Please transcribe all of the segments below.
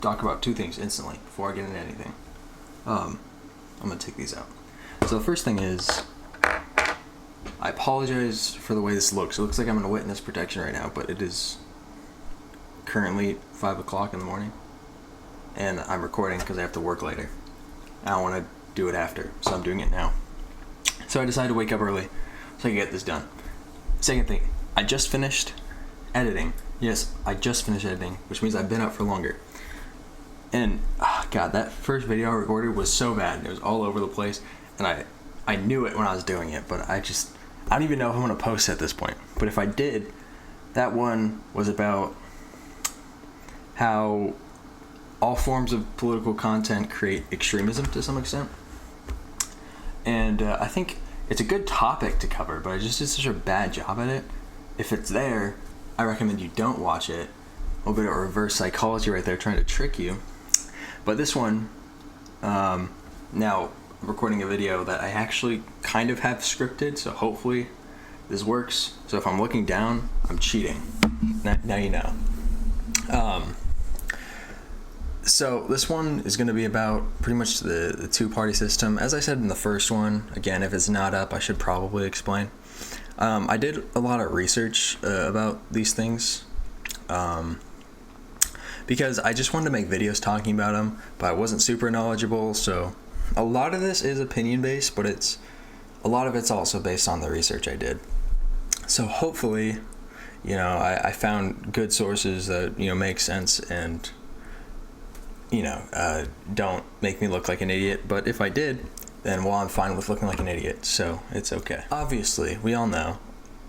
talk about two things instantly before I get into anything. I'm gonna take these out. So the first thing is, I apologize for the way this looks. It looks like I'm in witness protection right now, but it is currently 5 o'clock in the morning, and I'm recording because I have to work later. I don't want to do it after, so I'm doing it now. So I decided to wake up early so I can get this done. Second thing, I just finished editing. Yes, I just finished editing, which means I've been up for longer. And, God, that first video I recorded was so bad. It was all over the place, and I knew it when I was doing it, but I don't even know if I'm going to post at this point. But if I did, that one was about how all forms of political content create extremism to some extent. And I think it's a good topic to cover, but I just did such a bad job at it. If it's there, I recommend you don't watch it. A little bit of reverse psychology right there, trying to trick you. But this one, now I'm recording a video that I actually kind of have scripted, so hopefully this works. So if I'm looking down, I'm cheating. Now you know. So this one is going to be about pretty much the two-party system. As I said in the first one, again, if it's not up, I should probably explain. I did a lot of research about these things because I just wanted to make videos talking about them, but I wasn't super knowledgeable, so a lot of this is opinion-based, but a lot of it's also based on the research I did. So hopefully, I found good sources that, make sense and don't make me look like an idiot. But if I did, then I'm fine with looking like an idiot, so it's okay. Obviously, we all know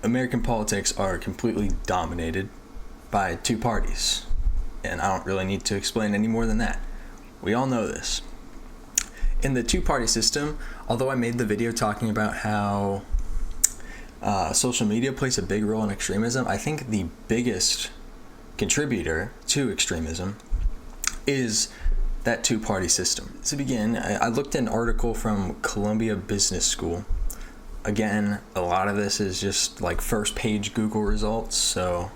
American politics are completely dominated by two parties, and I don't really need to explain any more than that. We all know this. In the two-party system, although I made the video talking about how social media plays a big role in extremism, I think the biggest contributor to extremism is that two-party system. To begin, I looked at an article from Columbia Business School. Again, a lot of this is just like first-page Google results, so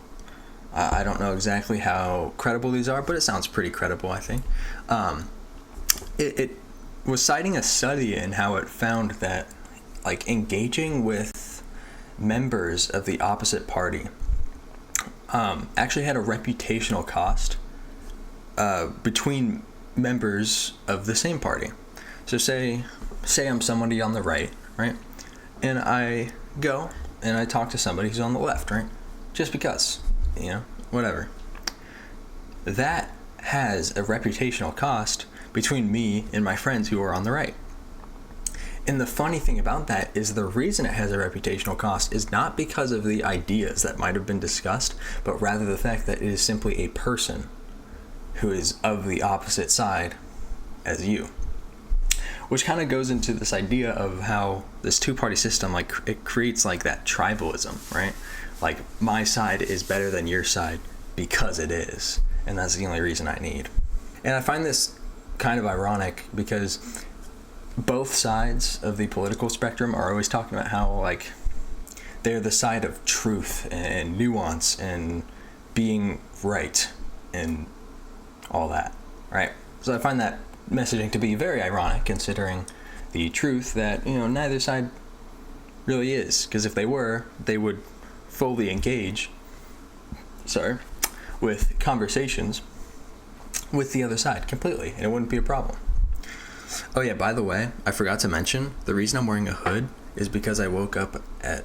I don't know exactly how credible these are, but it sounds pretty credible, I think. It was citing a study in how it found that engaging with members of the opposite party actually had a reputational cost between members of the same party. So say I'm somebody on the right, and I go and I talk to somebody who's on the left, just because, whatever. That has a reputational cost between me and my friends who are on the right. And the funny thing about that is the reason it has a reputational cost is not because of the ideas that might have been discussed, but rather the fact that it is simply a person who is of the opposite side as you. Which kind of goes into this idea of how this two-party system, it creates that tribalism, right? My side is better than your side because it is, and that's the only reason I need. And I find this kind of ironic because both sides of the political spectrum are always talking about how they're the side of truth and nuance and being right and all that, right? So I find that messaging to be very ironic considering the truth that, neither side really is, because if they were, they would fully engage with conversations with the other side completely, and it wouldn't be a problem. Oh yeah, by the way, I forgot to mention, the reason I'm wearing a hood is because I woke up at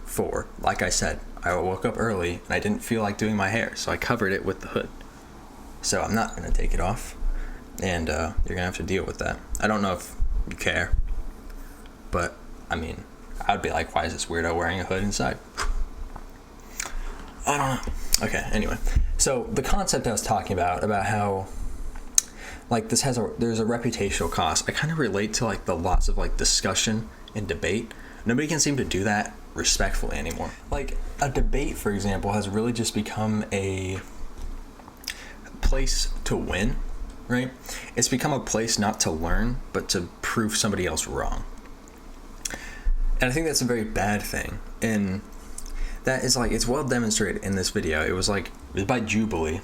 4. Like I said, I woke up early and I didn't feel like doing my hair, so I covered it with the hood. So I'm not going to take it off, and you're going to have to deal with that. I don't know if you care, but I would be like, why is this weirdo wearing a hood inside? I don't know. Okay, anyway. So the concept I was talking about how there's a reputational cost. I kind of relate to the lots of discussion and debate. Nobody can seem to do that respectfully anymore. A debate, for example, has really just become a place to win, right? It's become a place not to learn, but to prove somebody else wrong. And I think that's a very bad thing. And that is it's well demonstrated in this video. It was by Jubilee.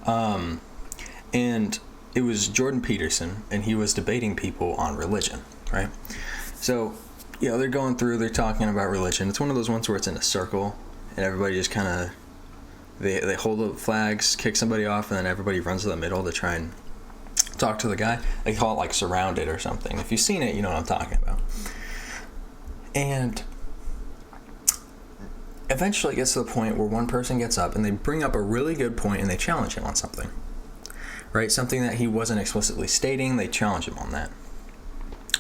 And it was Jordan Peterson, and he was debating people on religion, right? So, they're going through, they're talking about religion. It's one of those ones where it's in a circle, and everybody just kind of, they hold up flags, kick somebody off, and then everybody runs to the middle to try and talk to the guy. They call it like surrounded or something. If you've seen it, you know what I'm talking about. And eventually it gets to the point where one person gets up and they bring up a really good point and they challenge him on something, right? Something that he wasn't explicitly stating, they challenge him on that,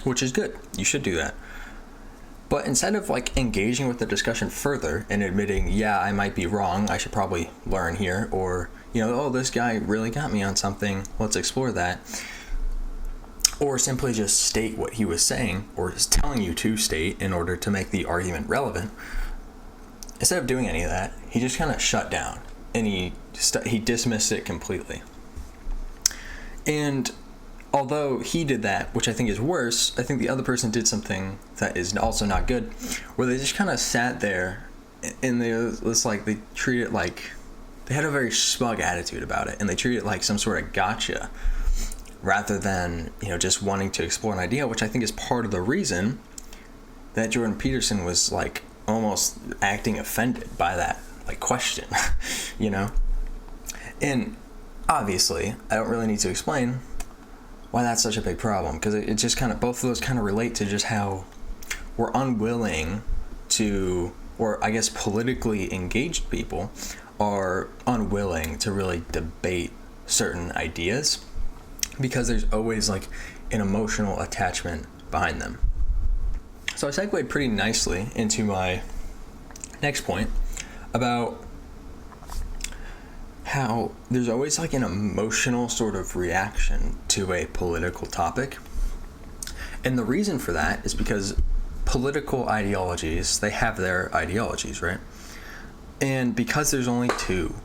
which is good. You should do that. But instead of like engaging with the discussion further and admitting, yeah, I might be wrong, I should probably learn here, or, oh, this guy really got me on something, let's explore that, or simply just state what he was saying or is telling you to state in order to make the argument relevant, instead of doing any of that, he just kind of shut down and he dismissed it completely. And although he did that, which I think is worse, I think the other person did something that is also not good, where they just kind of sat there and they treat it like, they had a very smug attitude about it, and they treat it like some sort of gotcha, rather than, just wanting to explore an idea, which I think is part of the reason that Jordan Peterson was like almost acting offended by that like question, And obviously, I don't really need to explain why that's such a big problem, because it just kind of, both of those kind of relate to just how we're unwilling to, or I guess politically engaged people are unwilling to really debate certain ideas, because there's always like an emotional attachment behind them. So I segued pretty nicely into my next point about how there's always like an emotional sort of reaction to a political topic. And the reason for that is because political ideologies, they have their ideologies, right? And because there's only two,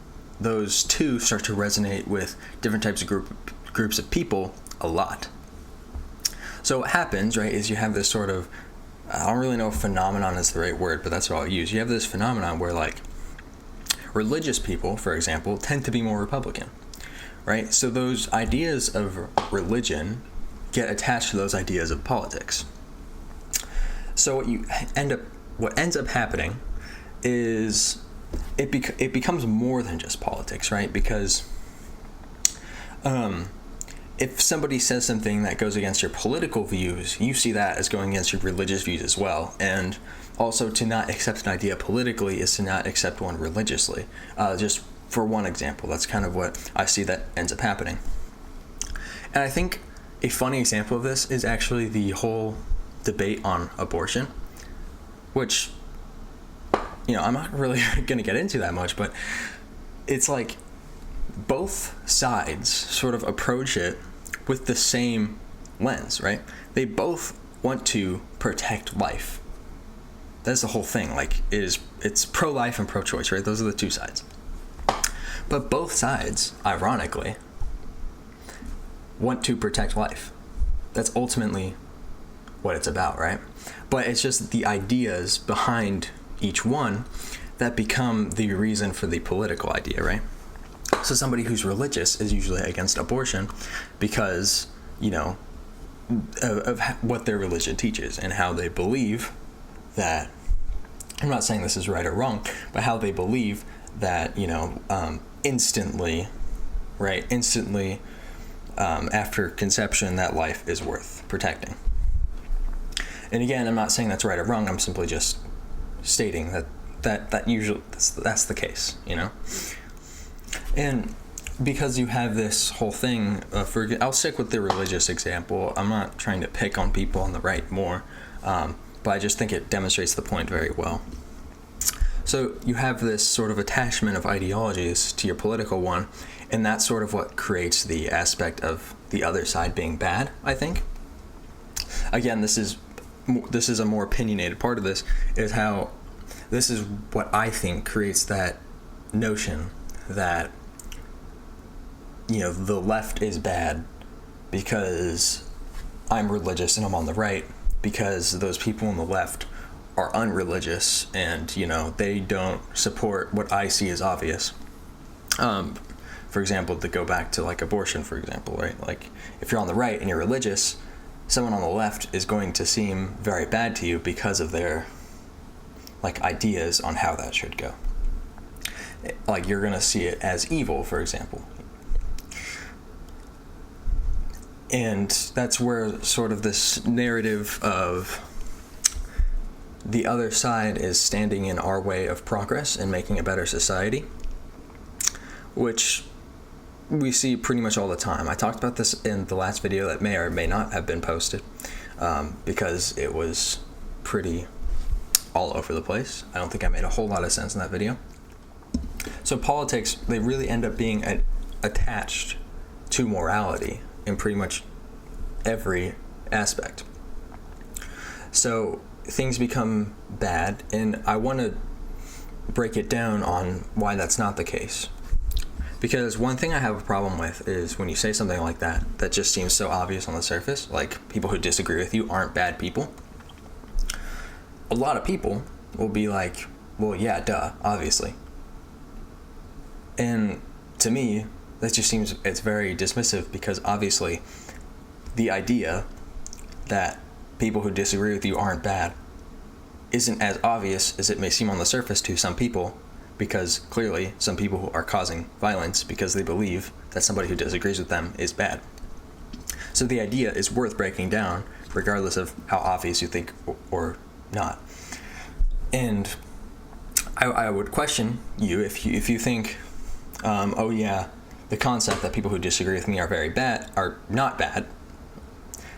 those two start to resonate with different types of groups of people a lot. So what happens, right, is you have this sort of, I don't really know if phenomenon is the right word, but that's what I'll use. You have this phenomenon where like religious people, for example, tend to be more Republican, right? So those ideas of religion get attached to those ideas of politics. So what ends up happening is it becomes more than just politics, right? Because if somebody says something that goes against your political views, you see that as going against your religious views as well. And also, to not accept an idea politically is to not accept one religiously. Just for one example, that's kind of what I see that ends up happening. And I think a funny example of this is actually the whole debate on abortion, which, I'm not really going to get into that much, but it's like both sides sort of approach it with the same lens, right? They both want to protect life. That's the whole thing. Like, it's pro-life and pro-choice, right? Those are the two sides. But both sides, ironically, want to protect life. That's ultimately what it's about, right? But it's just the ideas behind each one that become the reason for the political idea, right? So somebody who's religious is usually against abortion because, of what their religion teaches and how they believe that, I'm not saying this is right or wrong, but how they believe that, instantly, after conception, that life is worth protecting. And again, I'm not saying that's right or wrong, I'm simply just stating that usually that's the case, And because you have this whole thing, I'll stick with the religious example. I'm not trying to pick on people on the right more, but I just think it demonstrates the point very well. So you have this sort of attachment of ideologies to your political one, and that's sort of what creates the aspect of the other side being bad, I think. Again, this is a more opinionated part of this, is how this is what I think creates that notion that, the left is bad because I'm religious and I'm on the right, because those people on the left are unreligious and, they don't support what I see as obvious. For example, to go back to like abortion, for example, right? Like if you're on the right and you're religious, someone on the left is going to seem very bad to you because of their like ideas on how that should go. Like you're going to see it as evil, for example. And that's where sort of this narrative of the other side is standing in our way of progress and making a better society, which we see pretty much all the time. I talked about this in the last video that may or may not have been posted, because it was pretty all over the place. I don't think I made a whole lot of sense in that video. So politics, they really end up being attached to morality in pretty much every aspect. So things become bad, and I want to break it down on why that's not the case. Because one thing I have a problem with is when you say something like that, that just seems so obvious on the surface, like people who disagree with you aren't bad people. A lot of people will be like, well, yeah, duh, obviously. And to me, that just seems, it's very dismissive, because obviously the idea that people who disagree with you aren't bad isn't as obvious as it may seem on the surface to some people, because clearly some people are causing violence because they believe that somebody who disagrees with them is bad. So the idea is worth breaking down regardless of how obvious you think or not. And I would question you if you think, oh yeah, the concept that people who disagree with me are not bad.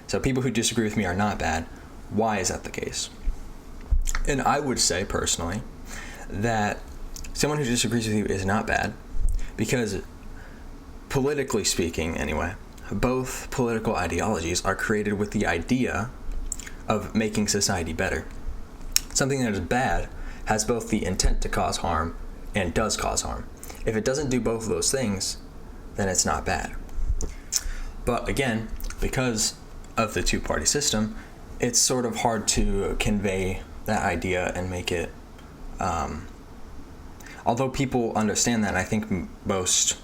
So people who disagree with me are not bad. Why is that the case? And I would say personally that someone who disagrees with you is not bad, because politically speaking anyway, both political ideologies are created with the idea of making society better. Something that is bad has both the intent to cause harm and does cause harm. If it doesn't do both of those things, then it's not bad. But again, because of the two-party system, it's sort of hard to convey that idea and make it, although people understand that, I think most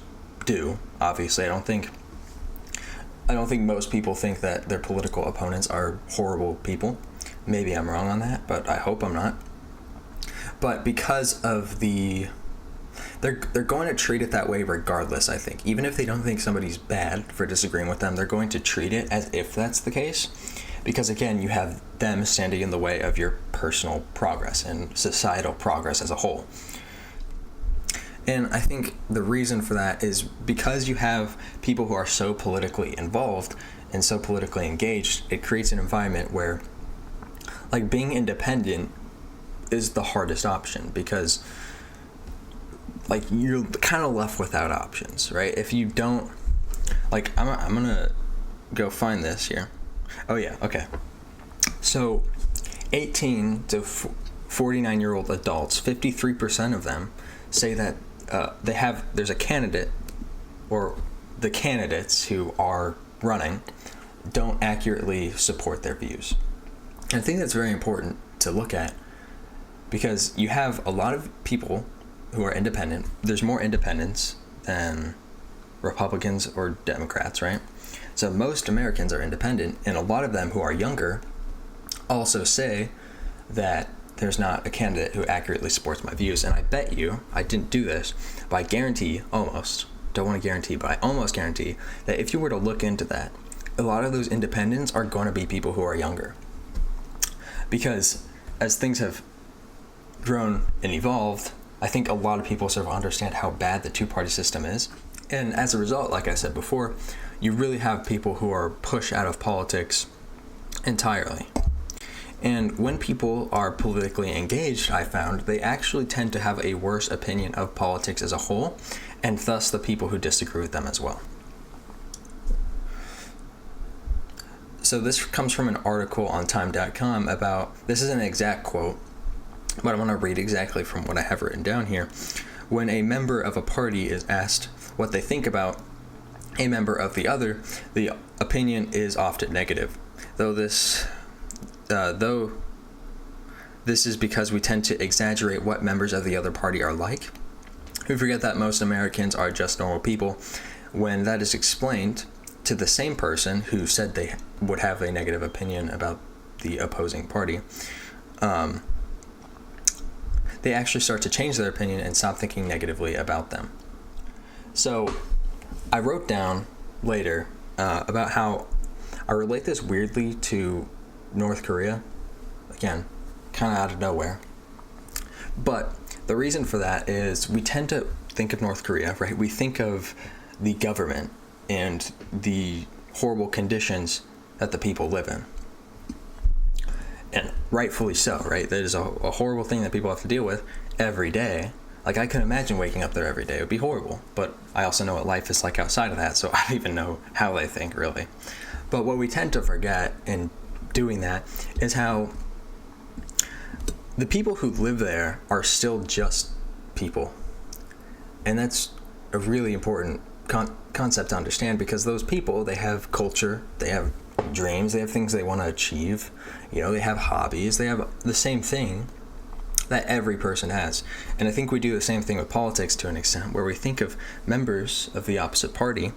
do, obviously. I don't think most people think that their political opponents are horrible people. Maybe I'm wrong on that, but I hope I'm not. But because of they're going to treat it that way regardless, I think. Even if they don't think somebody's bad for disagreeing with them, they're going to treat it as if that's the case. Because again, you have them standing in the way of your personal progress and societal progress as a whole. And I think the reason for that is because you have people who are so politically involved and so politically engaged, it creates an environment where, like, being independent is the hardest option, because like you're kind of left without options, right? If you don't, like, I'm gonna go find this here. Oh yeah, okay. So 18 to 49-year-old adults, 53% of them say that there's a candidate, or the candidates who are running don't accurately support their views. And I think that's very important to look at, because you have a lot of people who are independent. There's more independents than Republicans or Democrats, right? So most Americans are independent, and a lot of them who are younger also say that there's not a candidate who accurately supports my views. And I bet you, I didn't do this, but I guarantee, almost, don't want to guarantee, but I almost guarantee that if you were to look into that, a lot of those independents are going to be people who are younger. Because as things have grown and evolved, I think a lot of people sort of understand how bad the two-party system is. And as a result, like I said before, you really have people who are pushed out of politics entirely. And when people are politically engaged, I found, they actually tend to have a worse opinion of politics as a whole, and thus the people who disagree with them as well. So this comes from an article on time.com about, this is an exact quote, but I want to read exactly from what I have written down here. When a member of a party is asked what they think about a member of the other, the opinion is often negative. Though this is because we tend to exaggerate what members of the other party are like. We forget that most Americans are just normal people when that is explained to the same person who said they would have a negative opinion about the opposing party. They actually start to change their opinion and stop thinking negatively about them. So I wrote down later about how I relate this weirdly to North Korea. Again, kind of out of nowhere. But the reason for that is we tend to think of North Korea, right? We think of the government and the horrible conditions that the people live in. And rightfully so, right? That is a horrible thing that people have to deal with every day. Like, I couldn't imagine waking up there every day. It would be horrible. But I also know what life is like outside of that, so I don't even know how they think, really. But what we tend to forget in doing that is how the people who live there are still just people. And that's a really important concept to understand, because those people, they have culture, they have dreams, they have things they want to achieve, they have hobbies, they have the same thing that every person has. And I think we do the same thing with politics to an extent, where we think of members of the opposite party,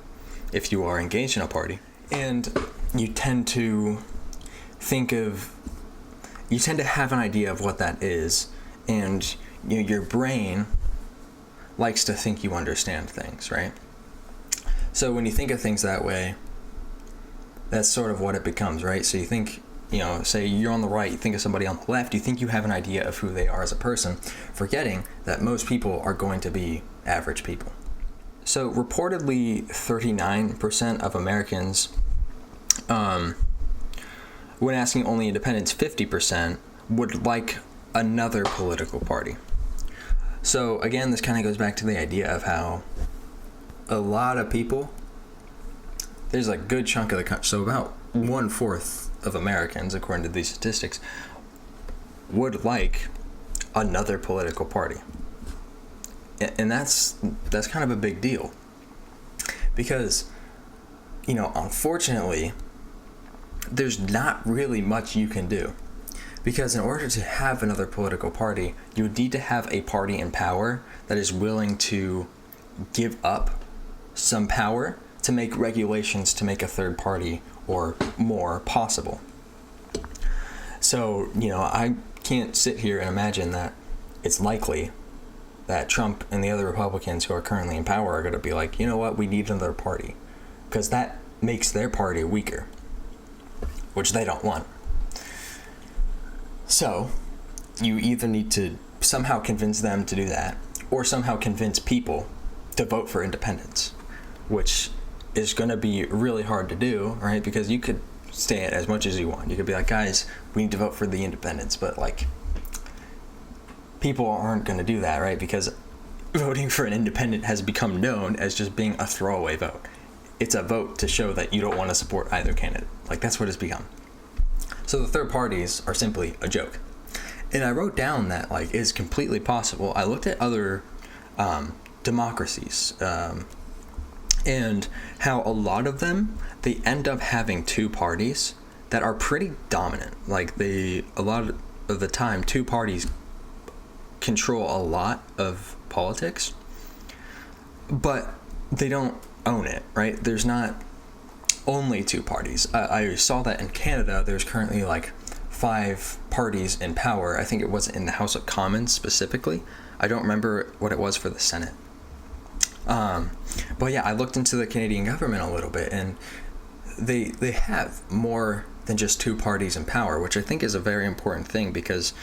if you are engaged in a party, and you tend to have an idea of what that is, and your brain likes to think you understand things, right? So when you think of things that way, that's sort of what it becomes, right? So you think, say you're on the right, you think of somebody on the left, you think you have an idea of who they are as a person, forgetting that most people are going to be average people. So reportedly 39% of Americans, when asking only independents, 50% would like another political party. So again, this kind of goes back to the idea of how a lot of people, there's a good chunk of the country, so about 1/4 of Americans, according to these statistics, would like another political party. And that's kind of a big deal. Because, unfortunately, there's not really much you can do. Because in order to have another political party, you would need to have a party in power that is willing to give up some power to make regulations to make a third party or more possible. So, I can't sit here and imagine that it's likely that Trump and the other Republicans who are currently in power are going to be like, you know what, we need another party. Because that makes their party weaker, which they don't want. So, you either need to somehow convince them to do that, or somehow convince people to vote for independence, which is going to be really hard to do, right? Because you could stay it as much as you want. You could be like, guys, we need to vote for the independents, but people aren't going to do that, right? Because voting for an independent has become known as just being a throwaway vote. It's a vote to show that you don't want to support either candidate. That's what it's become. So the third parties are simply a joke. And I wrote down that it's completely possible. I looked at other democracies and how a lot of them, they end up having two parties that are pretty dominant. A lot of the time, two parties control a lot of politics, but they don't own it, right? There's not only two parties. I saw that in Canada, there's currently 5 parties in power. I think it was in the House of Commons specifically. I don't remember what it was for the Senate. But yeah, I looked into the Canadian government a little bit, and they have more than just two parties in power, which I think is a very important thing, because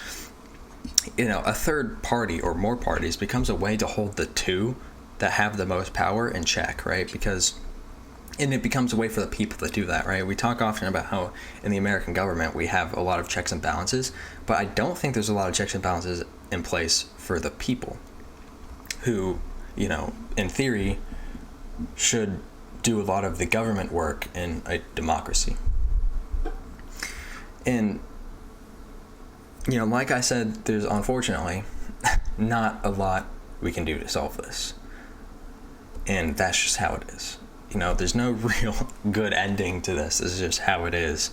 a third party or more parties becomes a way to hold the two that have the most power in check, right? And it becomes a way for the people to do that, right? We talk often about how in the American government we have a lot of checks and balances, but I don't think there's a lot of checks and balances in place for the people who, in theory, should do a lot of the government work in a democracy. And, like I said, there's unfortunately not a lot we can do to solve this. And that's just how it is. There's no real good ending to this. This is just how it is.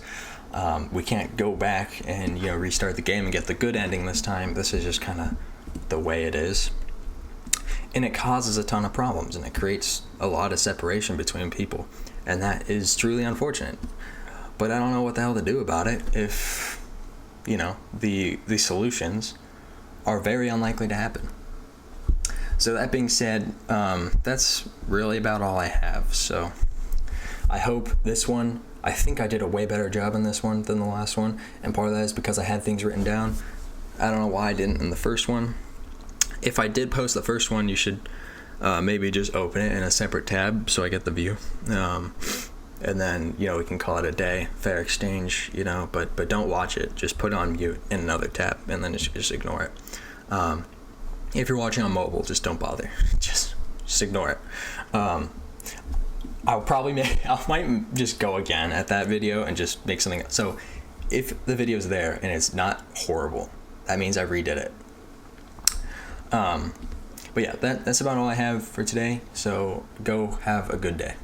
We can't go back and, restart the game and get the good ending this time. This is just kind of the way it is. and it causes a ton of problems, and it creates a lot of separation between people, and that is truly unfortunate. But I don't know what the hell to do about it if, you know, the solutions are very unlikely to happen. So that being said, that's really about all I have. So I hope this one, I think I did a way better job in this one than the last one, and part of that is because I had things written down. I don't know why I didn't in the first one. If I did post the first one, you should maybe just open it in a separate tab so I get the view. And then, you know, we can call it a day, fair exchange, you know, but don't watch it. Just put it on mute in another tab and then just ignore it. If you're watching on mobile, just don't bother. Just ignore it. I might just go again at that video and just make something. So if the video's there and it's not horrible, that means I redid it. But yeah, that's about all I have for today. So go have a good day.